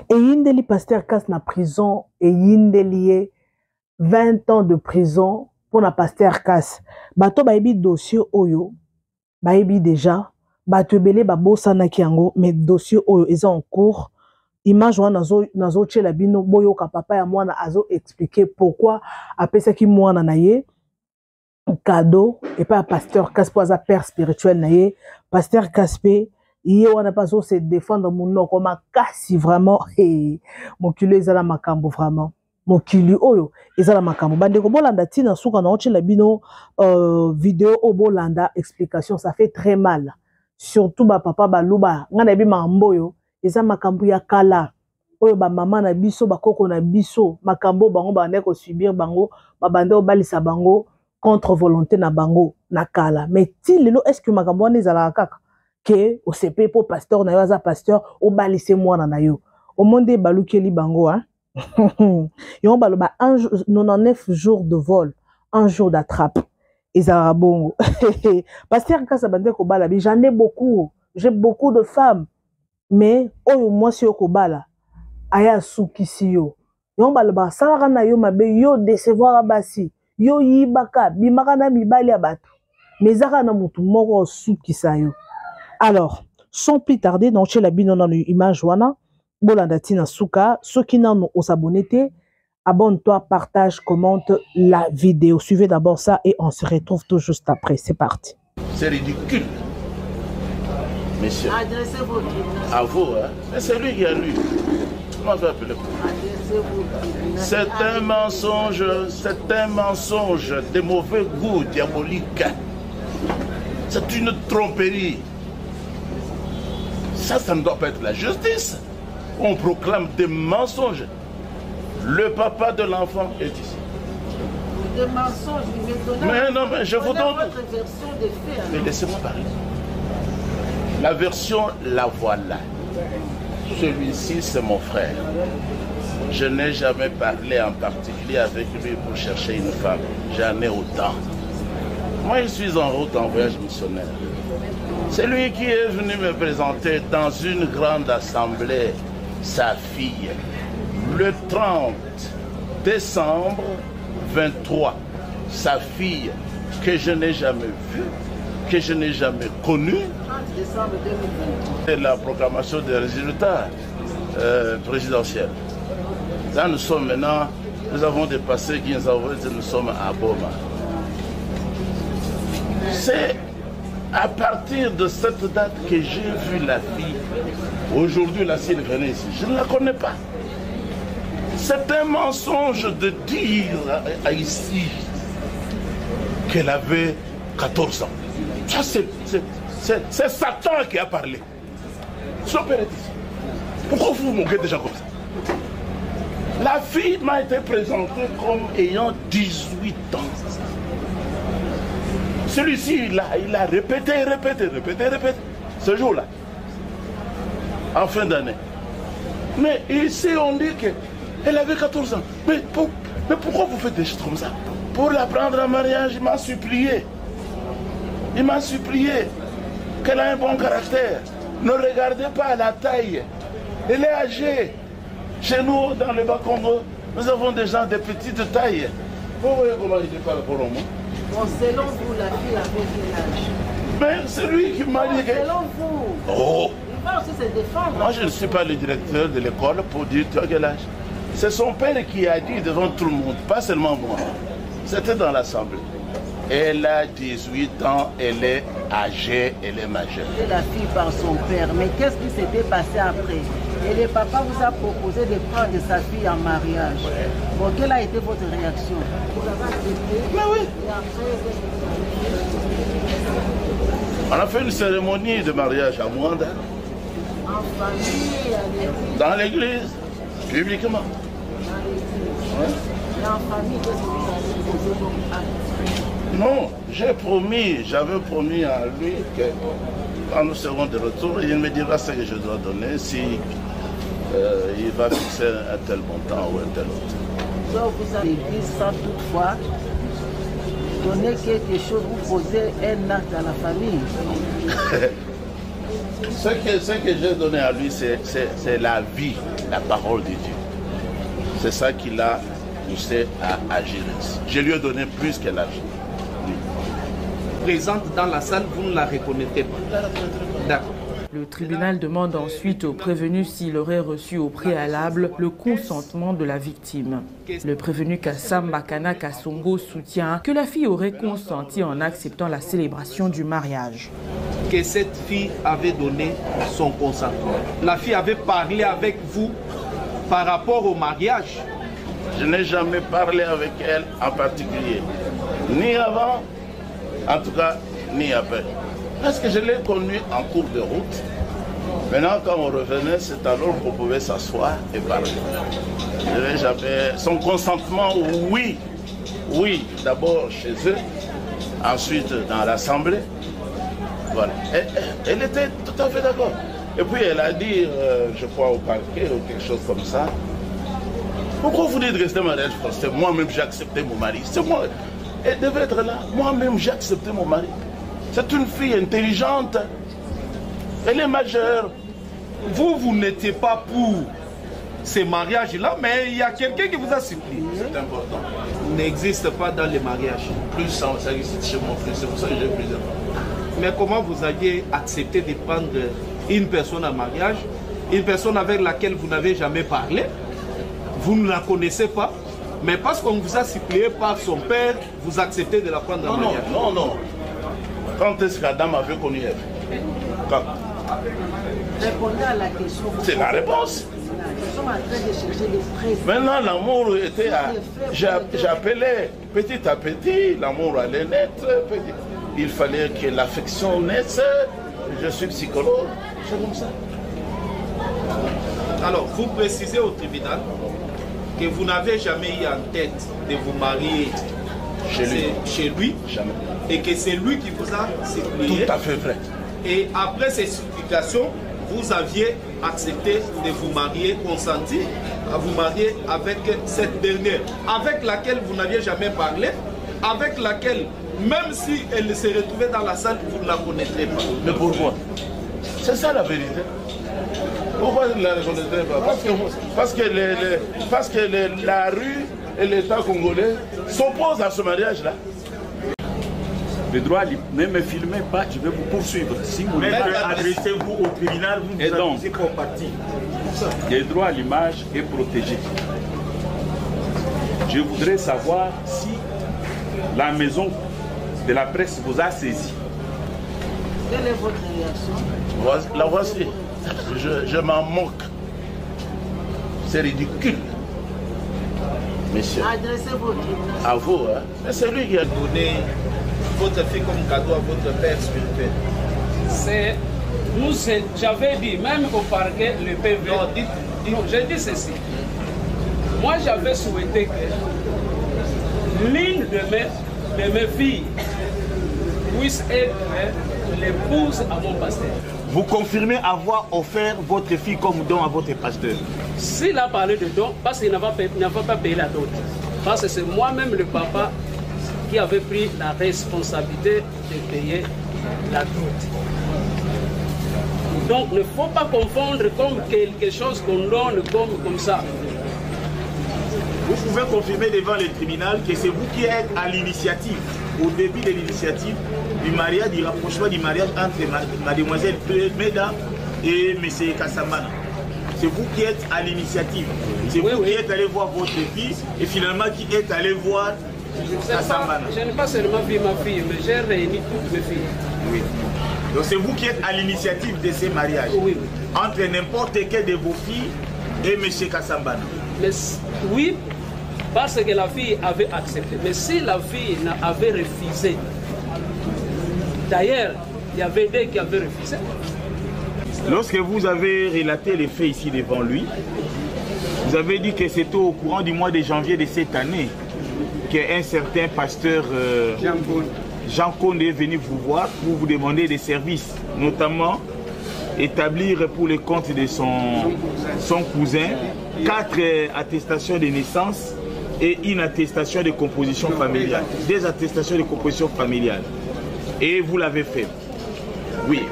Et Yindeli pasteur casse na prison et Yindeli 20 ans de prison pour la pasteur casse. Bato baebi dossier oyo, baebi déjà, bato ebele babosana kiango, mais dossier oyo est en cours. Image wana nazo tchela bino boyo ka papa ya mwana azo expliquer pourquoi apesa ki mwana na ye cadeau et pas pasteur casse pour sa père spirituel na ye pasteur Caspe ye wana pas se défendre mon nom comme kasi vraiment mon culé ezala makambo vraiment mon kili oyo ezala makambo bande ko bolanda tina suka na tchela bino vidéo o bolanda explication ça fait très mal surtout ba papa baluba ngana bi mamboyo eza makambo ya kala oyo ba mama na biso ba koko na biso makambo bango ba ndeko subir bango ba bande obalisa bango contre volonté na bango na kala mais ti lelo est-ce que makambo wana ezala kaka ke o sepe po pasteur na yo aza pasteur obalise mwana na yo au monde balukeli bango hein yo baloba 99 jours de vol un jour d'attrape ezala bongo pasteur kasa bande ko bala bi j'en ai beaucoup j'ai beaucoup de femmes mais oyo mwasi yo kobala aya sukisi yo yo baloba salaka na yo mabe yo décevoir basi yo yibaka bimaka na mibali ya bato mais zaka na mutu moko sukisa yo. Alors sans plus tarder donc chez la bino dans l'image wana bolanda tina suka soki nanu osabonete abonne-toi partage commente la vidéo suivez d'abord ça et on se retrouve tout juste après c'est parti. C'est ridicule. Monsieur, adressez-vous à vous, hein? Mais c'est lui qui a lu. Comment faire appeler? C'est un mensonge de mauvais goût diabolique. C'est une tromperie. Ça ne doit pas être la justice. On proclame des mensonges. Le papa de l'enfant est ici. Des mensonges, mais non, mais je vous donne votre version des faits. Mais laissez-moi parler. La version, la voilà. Celui-ci, c'est mon frère. Je n'ai jamais parlé en particulier avec lui pour chercher une femme. J'en ai autant. Moi, je suis en route en voyage missionnaire. C'est lui qui est venu me présenter dans une grande assemblée sa fille. Le 30 décembre 23, sa fille que je n'ai jamais vue, que je n'ai jamais connue. C'est la proclamation des résultats présidentiels. Là, nous sommes maintenant, nous avons dépassé 15 avril, nous sommes à Boma. C'est à partir de cette date que j'ai vu la fille. Aujourd'hui, la fille venait ici. Je ne la connais pas. C'est un mensonge de dire ici qu'elle avait 14 ans. Ça, c'est Satan qui a parlé. Son père est ici. Pourquoi vous moquez des gens comme ça? La fille m'a été présentée comme ayant 18 ans. Celui-ci, il a répété. Ce jour-là, en fin d'année. Mais ici, on dit qu'elle avait 14 ans. Mais pourquoi vous faites des choses comme ça? Pour la prendre en mariage, il m'a supplié. Il m'a supplié qu'elle a un bon caractère. Ne regardez pas la taille. Elle est âgée. Chez nous, dans le Bas-Congo, nous avons des gens de petite taille. Vous voyez comment il parle pour moi? Bon, selon vous, la fille avait quel âge? Mais c'est lui qui m'a dit que... Selon vous. Oh! Il va aussi se défendre. Moi, je ne suis pas le directeur de l'école pour dire tu as quel âge. C'est son père qui a dit devant tout le monde, pas seulement moi. C'était dans l'assemblée. Elle a 18 ans, elle est âgée, elle est majeure. Et la fille par son père. Mais qu'est-ce qui s'était passé après? Et le papa vous a proposé de prendre sa fille en mariage. Ouais. Bon, quelle a été votre réaction? Vous avez accepté? Mais oui. Et après... On a fait une cérémonie de mariage à Mwanda. En famille, à l'église? Dans l'église, publiquement. Dans l'église. Ouais. Et en famille, qu'est-ce que vous avez posé comme acte? Non, j'avais promis à lui que quand nous serons de retour, il me dira ce que je dois donner, si il va fixer un tel montant ou un tel autre. Donc vous avez dit sans toutefois donner quelque chose, vous posez un acte à la famille. Ce que j'ai donné à lui, c'est la vie, la parole de Dieu. C'est ça qui l'a poussé à agir. Je lui ai donné plus que l'argent. Présente dans la salle, vous ne la reconnaissez pas. D'accord. Le tribunal demande ensuite au prévenu s'il aurait reçu au préalable le consentement de la victime. Le prévenu Kassam Makana Kassongo soutient que la fille aurait consenti en acceptant la célébration du mariage. Que cette fille avait donné son consentement. La fille avait parlé avec vous par rapport au mariage. Je n'ai jamais parlé avec elle en particulier, ni avant, en tout cas, ni après. Parce que je l'ai connue en cours de route. Maintenant, quand on revenait, c'est alors qu'on pouvait s'asseoir et parler. Je n'ai jamais... Son consentement, oui. Oui, d'abord chez eux, ensuite dans l'Assemblée. Voilà. Elle était tout à fait d'accord. Et puis elle a dit, je crois au parquet ou quelque chose comme ça. Pourquoi vous dites rester mariage forcé? Moi-même j'ai accepté mon mari. C'est moi. Elle devait être là. Moi-même j'ai accepté mon mari. C'est une fille intelligente. Elle est majeure. Vous n'étiez pas pour ces mariages-là, mais il y a quelqu'un qui vous a supplié. C'est important. N'existe pas dans les mariages. Plus ça existe chez mon frère. C'est pour ça que j'ai plusieurs. Mais comment vous aviez accepté de prendre une personne en mariage, une personne avec laquelle vous n'avez jamais parlé, vous ne la connaissez pas, mais parce qu'on vous a supplié par son père, vous acceptez de la prendre en mariage? Non. Quand est-ce qu'Adam avait connu Ève? Quand? Répondez à la question. C'est la réponse. Nous sommes en train de chercher des preuves. Maintenant, l'amour était à... J'appelais petit à petit, l'amour allait naître. Il fallait que l'affection naisse. Je suis psychologue, c'est comme ça. Alors, vous précisez au tribunal que vous n'avez jamais eu en tête de vous marier chez lui, jamais. Et que c'est lui qui vous a supplié. Tout à fait vrai. Et après ces supplications, vous aviez accepté de vous marier, consenti à vous marier avec cette dernière, avec laquelle vous n'aviez jamais parlé, avec laquelle, même si elle se retrouvait dans la salle, vous ne la connaîtrez pas. Mais pourquoi? C'est ça la vérité. Pourquoi vous ne la reconnaîtrez pas? Parce que la rue et l'État congolais s'opposent à ce mariage-là. Le droit, ne me filmez pas, je vais vous poursuivre. Si vous adressez-vous au tribunal, vous et vous donc, accusez pour partir. le droit à l'image est protégé. Je voudrais savoir si la maison de la presse vous a saisi. Quelle est votre réaction? La voici. Je m'en moque. C'est ridicule. Monsieur. Adressez votre tribunal. À vous, hein. Mais c'est lui qui a donné Votre fille comme cadeau à votre père spirituel. C'est... J'avais dit, même au parquet, le PV... Non, j'ai dit ceci. Moi, j'avais souhaité que l'une de mes filles puisse être l'épouse à mon pasteur. Vous confirmez avoir offert votre fille comme don à votre pasteur? S'il a parlé de don, parce qu'il n'a pas payé la dot. Parce que c'est moi-même le papa qui avait pris la responsabilité de payer la dot. Donc, il ne faut pas confondre comme quelque chose qu'on donne comme ça. Vous pouvez confirmer devant le tribunal que c'est vous qui êtes à l'initiative, au début de l'initiative du mariage, du rapprochement du mariage entre mademoiselle Meda et M. Kassamana. C'est vous qui êtes à l'initiative. C'est vous qui êtes allé voir votre fille et finalement qui êtes allé voir Kassamana. Je n'ai pas seulement vu ma fille, mais j'ai réuni toutes mes filles. Oui. Donc c'est vous qui êtes à l'initiative de ces mariages. Oui. Entre n'importe quel de vos filles et M. Kassambana. Mais, oui, parce que la fille avait accepté. Mais si la fille avait refusé, d'ailleurs, il y avait des qui avaient refusé. Lorsque vous avez relaté les faits ici devant lui, vous avez dit que c'était au courant du mois de janvier de cette année qu'un certain pasteur Jean Conde est venu vous voir pour vous demander des services, notamment établir pour le compte de son cousin 4 attestations de naissance et une attestation de composition familiale. Des attestations de composition familiale. Et vous l'avez fait. Oui.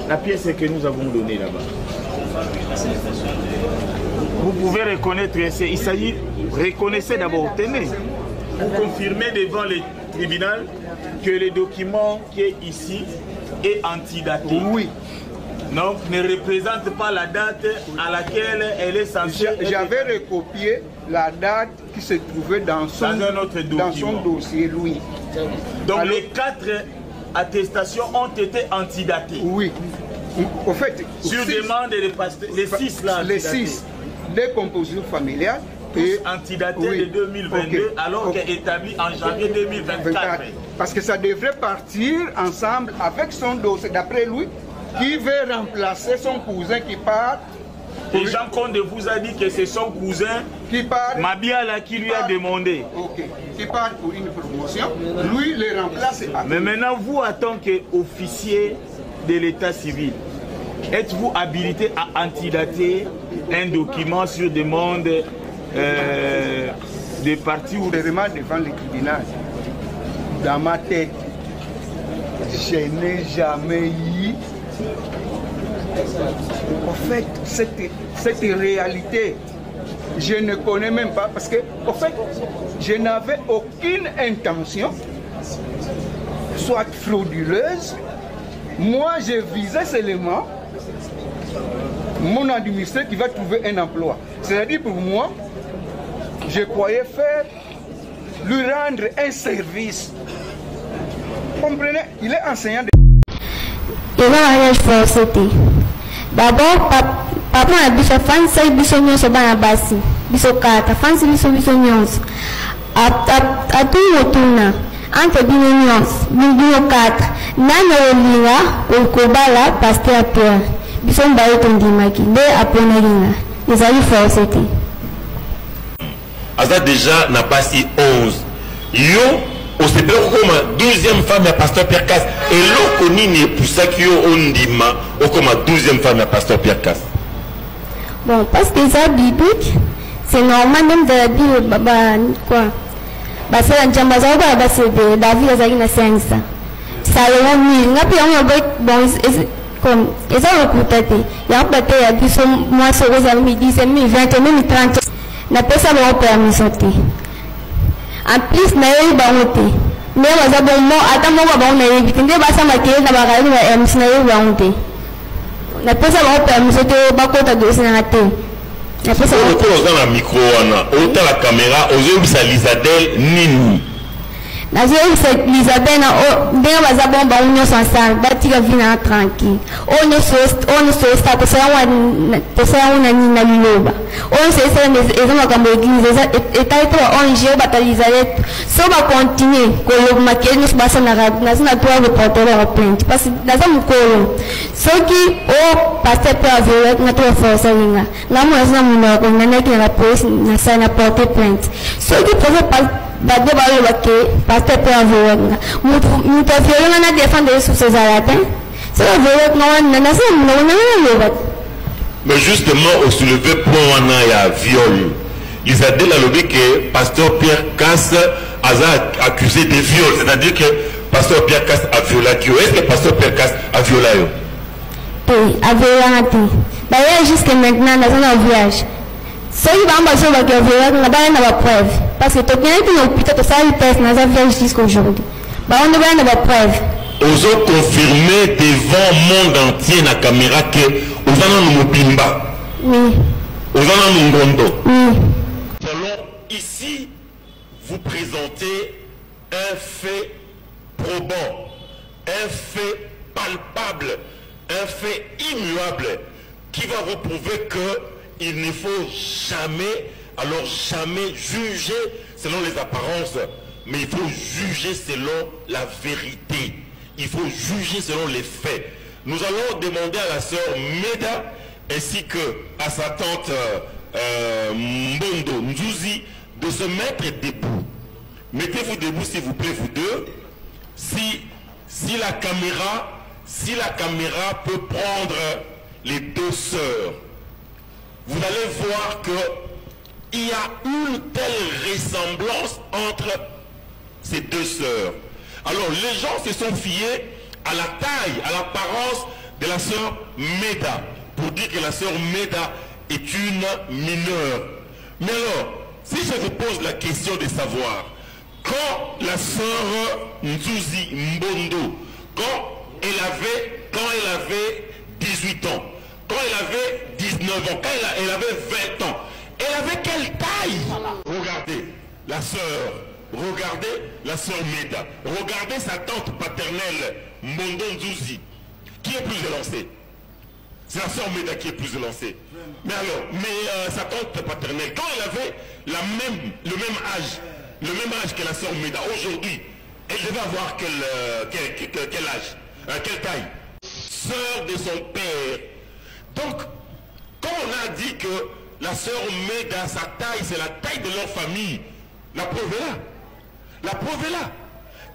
la pièce que nous avons donnée là-bas. Vous pouvez reconnaître, il s'agit, reconnaissez d'abord, tenez. Vous confirmez devant le tribunal que le document qui est ici est antidaté. Oui. Donc ne représente pas la date à laquelle elle est censée. J'avais recopié la date qui se trouvait dans son dossier, Louis. Donc alors, les 4 attestations ont été antidatées. Oui. Au fait, sur demande des pasteurs, les 6 là. Les 6 des compositions familiales. Et antidaté de 2022 alors qu'elle est établie en janvier 2024. Parce que ça devrait partir ensemble avec son dossier, d'après lui, qui veut remplacer son cousin qui part. Et Jean Conde vous a dit que c'est son cousin qui part, Mabiala qui lui a demandé. Ok, qui part pour une promotion, lui le remplace. Mais maintenant, vous, en tant qu'officier de l'état civil, êtes-vous habilité à antidater un document sur demande des partis ou vraiment devant le tribunal? Dans ma tête, je n'ai jamais eu en fait cette réalité. Je ne connais même pas parce que en fait je n'avais aucune intention soit frauduleuse. Moi je visais seulement mon administrateur qui va trouver un emploi. C'est-à-dire pour moi, je croyais faire lui rendre un service. Comprenez, il est enseignant de... Il va mariage forcé. D'abord, papa a dit que Fancy Bissonion se bat à Bassi. Bissocata, Fancy Bissonions. À tout le tournant, entre Binions, Binions 4, Nana Olira, au Kobala, Pasteur Pierre. Bisson Baïton Dimaki, de Aponarina. Les amis forcés. Asa déjà n'a pas si 11. Yo, au CPO comme 12e femme à Pasteur Pierre Casse. Et l'eau n'est pour ça qu'il y a un dima, ou comme 12e femme à Pasteur Pierre Casse. Bon, parce que ça, biblique, c'est normal même de la Bible, quoi. Bah, c'est un jambaza, bah, c'est David Azagina Sensa. Ça a mis, n'a pas eu bon, comme, et ça, on peut être, il y a un peu de moi, sur les amis, 10, 20, même 30. Na pesa ba permis sauter. En plus na yé ba monter. Mais on a bon mot attends moi ba on a évité ba ça ma na ba ga na MC na yé ba monter. Na pesa ba permis sauter ba ko ta dossier na té. Na pesa ba dans la micro ana, autant la caméra, aux yeux ça Lisadel nini. Na yé Lisadel na o bien ba za bon ba on yo ensemble, ba ti ga vina tranquille. On ne se sta que ça on a ni na liloba. On sait ça mais ils ont comme église et t'as été on gère bataille ça va continuer que le maquillage ne se passe na toi le porteur en plainte parce que dans un mukolo ceux qui au pasteur peut avoir na toi force linga na moi ça mon na na qui la police na ça na porter plainte ceux qui peuvent pas badé ba le baké pasteur peut avoir nous te violons na défendre sur ces alatins ça va voir non na ça non mais justement, au soulevé point il y a viol. Ils ont dit que Pasteur Pierre Casse a accusé de viol. C'est-à-dire que Pasteur Pierre Casse a violé. Est-ce que Pasteur Pierre Casse a violé? Oui, a violé. D'ailleurs, jusqu'à maintenant, dans un voyage. Ceux qui vont passer au violé, on n'a pas de preuve. Parce que tout le monde peut-être ça, il teste dans un voyage jusqu'à aujourd'hui. On n'a pas de preuve. Ils ont confirmé devant le monde entier la caméra que vous en avez Pimba. Oui. Vous en avez Ngondo. Oui. Alors, ici, vous présentez un fait probant, un fait palpable, un fait immuable qui va vous prouver qu'il ne faut jamais, alors jamais juger selon les apparences, mais il faut juger selon la vérité. Il faut juger selon les faits. Nous allons demander à la sœur Meda ainsi que à sa tante Mbondo Nzouzi de se mettre debout. Mettez-vous debout s'il vous plaît vous deux. Si la caméra peut prendre les deux sœurs, vous allez voir que il y a une telle ressemblance entre ces deux sœurs. Alors les gens se sont fiés à la taille, à l'apparence de la sœur Meda, pour dire que la sœur Meda est une mineure. Mais alors, si je vous pose la question de savoir, quand la sœur Nzuzi Mbondo, quand elle avait 18 ans, quand elle avait 19 ans, quand elle avait 20 ans, elle avait quelle taille? Regardez la sœur Meda, regardez sa tante paternelle Mbondo Nzuzi, qui est plus élancée. C'est la sœur Meda qui est plus élancée. Mais alors, sa tante paternelle, quand elle avait le même âge que la sœur Meda, aujourd'hui, elle devait avoir quel âge, quelle taille? Sœur de son père. Donc, quand on a dit que la sœur Meda, sa taille, c'est la taille de leur famille, la preuve est là. La preuve est là.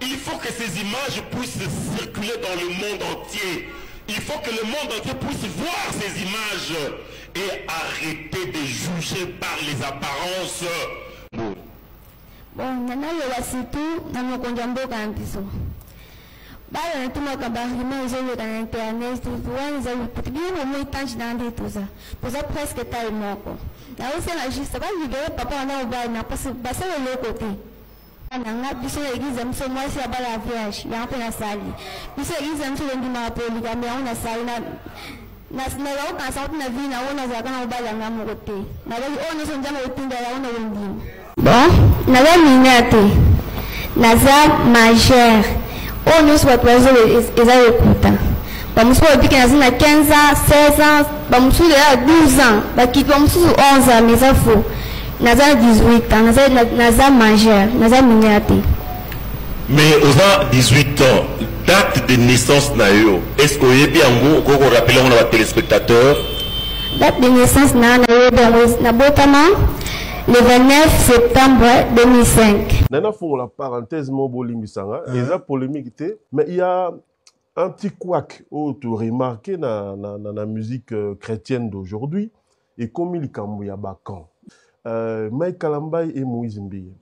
Il faut que ces images puissent circuler dans le monde entier. Il faut que le monde entier puisse voir ces images et arrêter de juger par les apparences. Bon, nana le surtout dans mon conjambo campiso. Bah, tout le cabaret, j'ai eu dans internet, tout le monde, j'ai bien au moins tant de tout ça. Pour ça presque taille mort. Là aussi la juste pas libérer papa on a ouvert na parce que passer le côté. Nanga biso l'église amso moi c'est à la vierge, il y a un peu la salle. Biso l'église amso le ndima poli kama on a salle na au quand ça na vie na on a za kana obala na mo côté. Na bali on so njama utinda ya on wendi. Bon, na ba minate. Naza majeur. On nous soit oiseau eza écouta. Vamos supor que nós na 15 ans, 16 ans, vamos supor 12 ans, vamos supor 11 ans, mais ça faut. Nós 18 ans, nós majeur, nós miniate. Mais aux 18 ans, date de naissance nayo, est-ce que vous avez bien rappelé à nos téléspectateurs? Date de naissance nayo, na botama le 29 septembre 2005. Nana pour la parenthèse mon bolimbisanga, il y a polémique mais il y a un petit couac où tu remarques dans la musique chrétienne d'aujourd'hui et comme il y a Bakan, Mike Kalambay et Moïse Mbiye.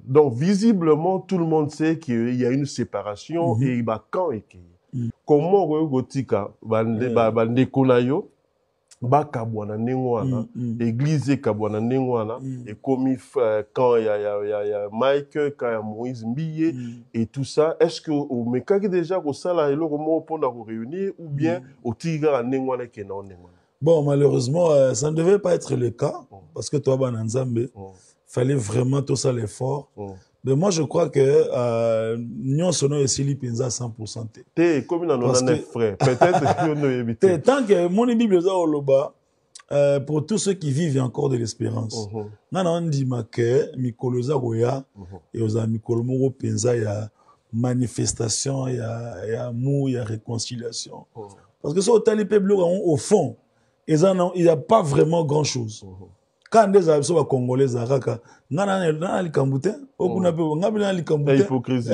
Donc visiblement tout le monde sait qu'il y a une séparation et Bakan et comment Gotika bande konayo bakabwana nengwana église kabwana nengwana et comme quand il y a Mike quand il y a Moïse Mbiye et tout ça, est-ce que au mekaki déjà ko sala elo comment pour nous réunir ou bien au tigre nengwana ke non nengwana? Bon, malheureusement ça ne devait pas être le cas parce que toi bananzambe fallait vraiment tout ça l'effort. Mais moi, je crois que nous sommes ici à 100%. T'es comme on a 9 frères. Peut-être que nous éviter. Tant que mon Bible est au Loba, pour tous ceux qui vivent encore de l'espérance. On dit que Mikoloza Roya et aux amis Kolomoro Penza, il y a manifestation, il y a amour, il y a réconciliation. Parce que sur le peuple, au fond, il n'y a pas vraiment grand-chose. Quand des habitants congolais zaraka ngana na likambute okuna pe ngabi na likambute hypocrisie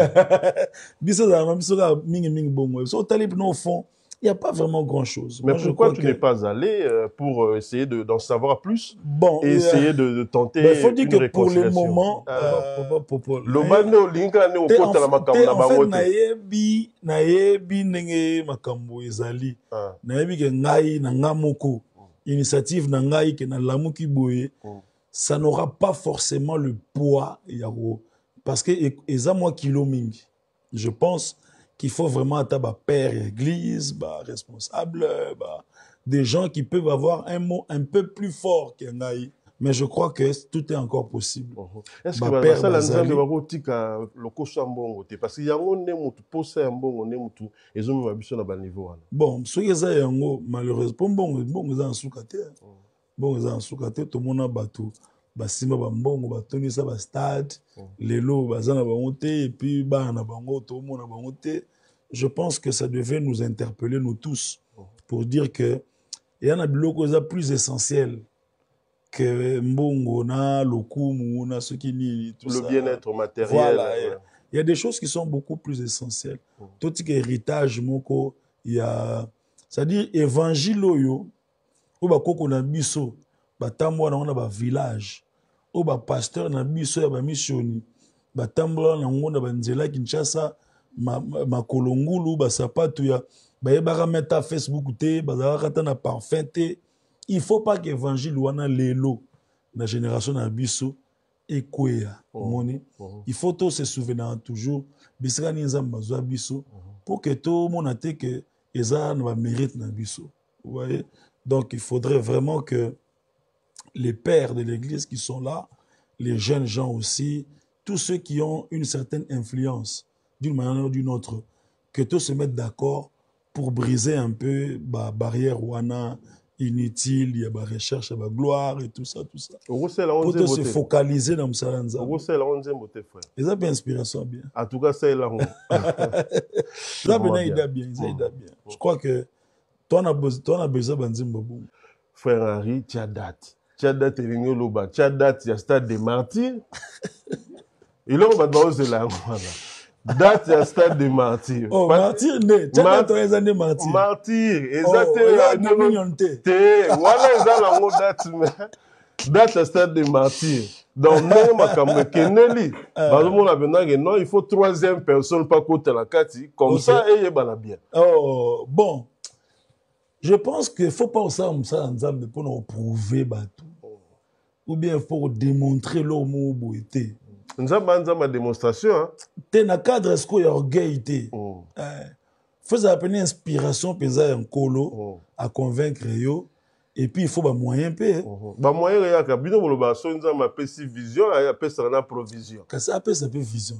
biso za biso ga mingi bongo so talib no fond il y a pas vraiment grand chose. Mais pourquoi tu n'es pas allé pour essayer d'en savoir plus et essayer de tenter il faut dire que pour le moment lobano linga ne okota la makambo na bango te nayebi ndenge makambo ezali nayebi ke ngai na ngamoko initiative nangai ke na lamuki boye ça n'aura pas forcément le poids yaro parce que eza moi kilo mingi. Je pense qu'il faut vraiment être père église, responsable, des gens qui peuvent avoir un mot un peu plus fort que ngai. Mais je crois que tout est encore possible. Est-ce que ça l'ensemble va gotika le kosa mbongo te parce que yango ne mutu posa mbongo ne mutu ezomi babiso na ba niveau wana. Bon, ce que ça yango malheureusement mbongo za nsukate. Mbongo za nsukate to mona bato basima ba mbongo batoni sa ba stade lelo bazana bango te et puis bana bango to mona bango te. Je pense que ça devait nous interpeller nous tous pour dire que il y en a biloko za plus essentiel que mbongo na lokumu na ce qui ni tout le ça. Bien-être matériel. Voilà, il y a des choses qui sont beaucoup plus essentielles. Tout ce qui est héritage moko, il y a c'est-à-dire évangile oyo ou ba koko na biso ba tambo na ona ba village ou ba pasteur na biso ya ba missioni ba tambo na ngona ba nzela Kinshasa ma kolongulu ba sapatu ya bayebaka mettre Facebook te bazalaka ta na parfum te. Il faut pas que évangile wana lelo na génération na biso ekweya moni. Il faut tous se souvenir toujours bisika ni nzamba zwa biso pour que tout monde ate que eza na mérite na biso. Vous voyez? Donc il faudrait vraiment que les pères de l'église qui sont là, les jeunes gens aussi, tous ceux qui ont une certaine influence d'une manière ou d'une autre, que tous se mettent d'accord pour briser un peu la barrière wana inutile, il y a la recherche, il y a la gloire et tout ça, tout ça. Pour se focaliser dans le ils ont bien inspiration bien. En tout cas, c'est là. Ils ont bien. Je crois que toi, on a besoin de Mbabou. Frère Henri, tu as date. Tu as date, tu as date, il y a stade des martyrs. Et là, on va dans la date, il y a stade des martyrs. Oh, martyr, né. Tu as dans les années martyrs. Martyr, exactement. Voilà, ils ont la date. Date, le stade des martyrs. Donc, non, il faut troisième personne, pas côté la Kati. Comme ça, et il y bien. Oh, bon. Je pense qu'il ne faut pas aussi ensemble pour nous prouver bateau. Ou bien pour démontrer l'homme où était. Nous avons une démonstration. Tu es dans le cadre de l'orgueil. Il faut appeler inspiration pour un colo à convaincre. Et puis il faut des moyens. Des moyens, il y a une vision, il y a une provision. Qu'est-ce que ça peut vision?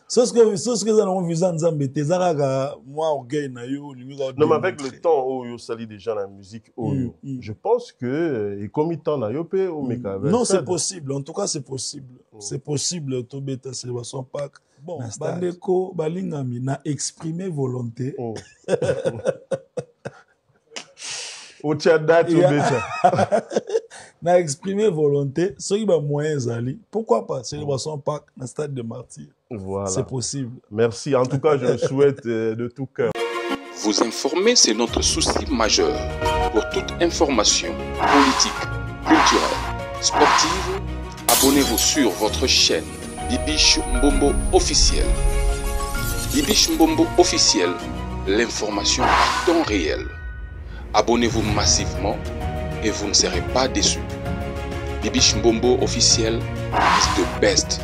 Ce que nous avons vu, c'est moi orgueil. Non, mais avec le temps où il salit déjà la musique, je pense que et comme il temps non, c'est possible. En tout cas, c'est possible. C'est possible. Tout bêta célébration Pâques. Bon, bandeko balingami na exprimer volonté. Au Tchaddat, n'a exprimé volonté, ceux qui ont moyens d'aller. Pourquoi pas? Célébration Pâques dans le stade de martyrs. Voilà. C'est possible. Merci. En tout cas, je le souhaite de tout cœur. Vous informer, c'est notre souci majeur. Pour toute information politique, culturelle, sportive, abonnez-vous sur votre chaîne Bibiche Mbombo officiel. Bibiche Mbombo officiel, l'information à temps réel. Abonnez-vous massivement et vous ne serez pas déçus. Bibiche Mbombo officiel is the best.